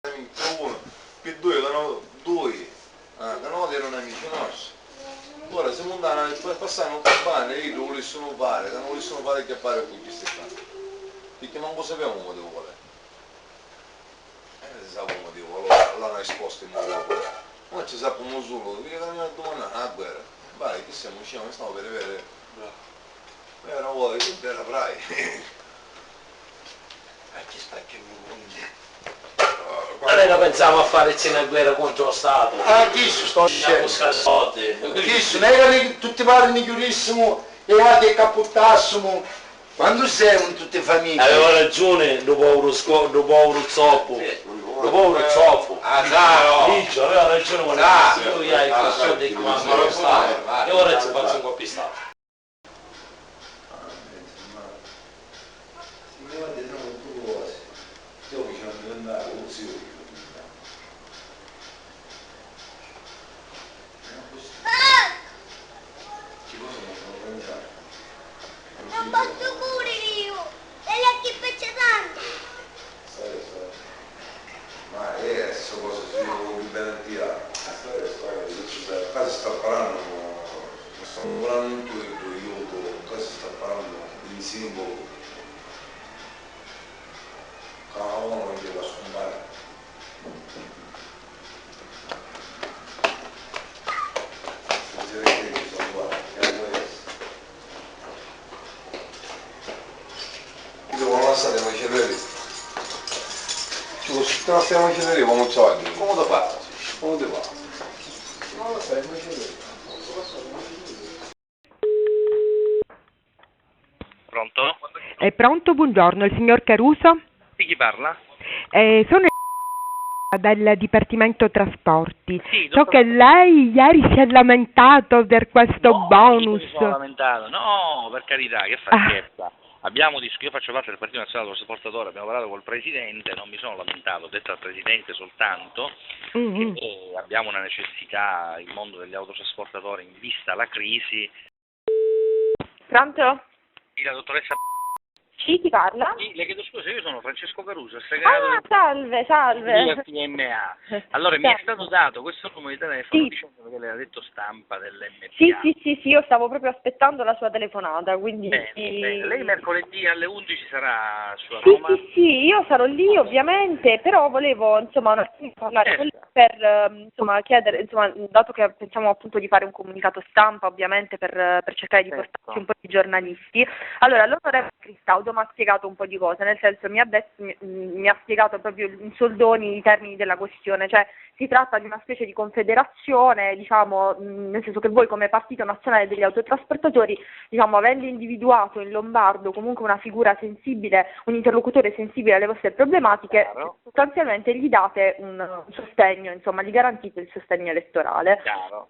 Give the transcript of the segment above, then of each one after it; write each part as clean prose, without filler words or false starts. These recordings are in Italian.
uno, più due, due, che no erano amici nostri. Ora siamo andati a passare un campane e io volessimo fare, che non volessimo fare che fare con questi qua. Perché non lo sapevamo come devo volere. Si sa come devo, l'hanno esposto in modo. Non ci sappiamo solo, perché la mia domanda è una guerra. Vai, che siamo usciti, stiamo per vedere. Era vuoi, che era brai. Ci sta che mi Noi non pensiamo a fare una guerra contro lo Stato. chi sto Siamo scemo? soldi. Chi non è che tutti parli di chiudissimo e guardi che caputtassimo. Quando siamo in tutte le famiglie? Aveva ragione, lo povero zoppo. Lo povero zoppo. Dice, aveva ragione quando tu hai il soldi di quando lo Stato. E ora ci faccio un po' pistato. Non posso pure io! E lei che faccia tanto? Ma è questa cosa si deve tirare. Qua si sta parlando, stiamo parlando tutto, io qua si sta parlando di simbolo. Uno non deve scompare. Devono lasciare i macelleri. Se non stiamo macelleri come soldi. Come da fare? Come da fare? Non lo sai, i macelleri. Pronto? È pronto? Buongiorno, il signor Caruso? Di chi parla? Sono del Dipartimento Trasporti. Sì, So che lei ieri si è lamentato per questo bonus. Io mi sono lamentato. No, per carità, che fa scherza. Io faccio parte del Partito Nazionale dello Trasportatore, abbiamo parlato col Presidente, non mi sono lamentato, ho detto al Presidente soltanto che abbiamo una necessità, il mondo degli autotrasportatori, in vista alla crisi. Pronto? Sì, la dottoressa... Sì, chi parla? Sì, le chiedo scusa, io sono Francesco Caruso, segretario Salve. del PMA. Allora, mi è stato dato questo numero di telefono dicendo che lei ha detto stampa dell'MPA. Sì, io stavo proprio aspettando la sua telefonata, quindi... Bene. Lei mercoledì alle 11 sarà su Roma? Sì, io sarò lì ovviamente, però volevo, insomma, un attimo parlare con lei per, chiedere, insomma, dato che pensiamo appunto di fare un comunicato stampa, ovviamente, per cercare di portarci un po' di giornalisti. Allora, l'onorevole Cristaudo mi ha spiegato un po' di cose, nel senso mi ha spiegato proprio in soldoni i termini della questione, cioè si tratta di una specie di confederazione, diciamo, nel senso che voi come Partito Nazionale degli Autotrasportatori, diciamo, avendo individuato in Lombardo comunque una figura sensibile, un interlocutore sensibile alle vostre problematiche, sostanzialmente gli date un sostegno, insomma, gli garantite il sostegno elettorale.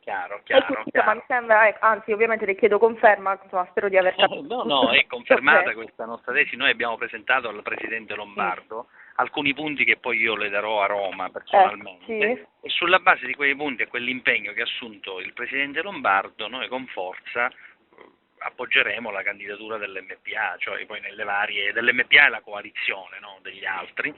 Chiaro. Insomma, mi sembra, anzi ovviamente le chiedo conferma, insomma, spero di aver capito. No, è confermata questa nostra tesi. Noi abbiamo presentato al Presidente Lombardo alcuni punti che poi io le darò a Roma personalmente e sulla base di quei punti e quell'impegno che ha assunto il Presidente Lombardo noi con forza appoggeremo la candidatura dell'MPA, cioè poi nelle varie dell'MPA e la coalizione, no, degli altri.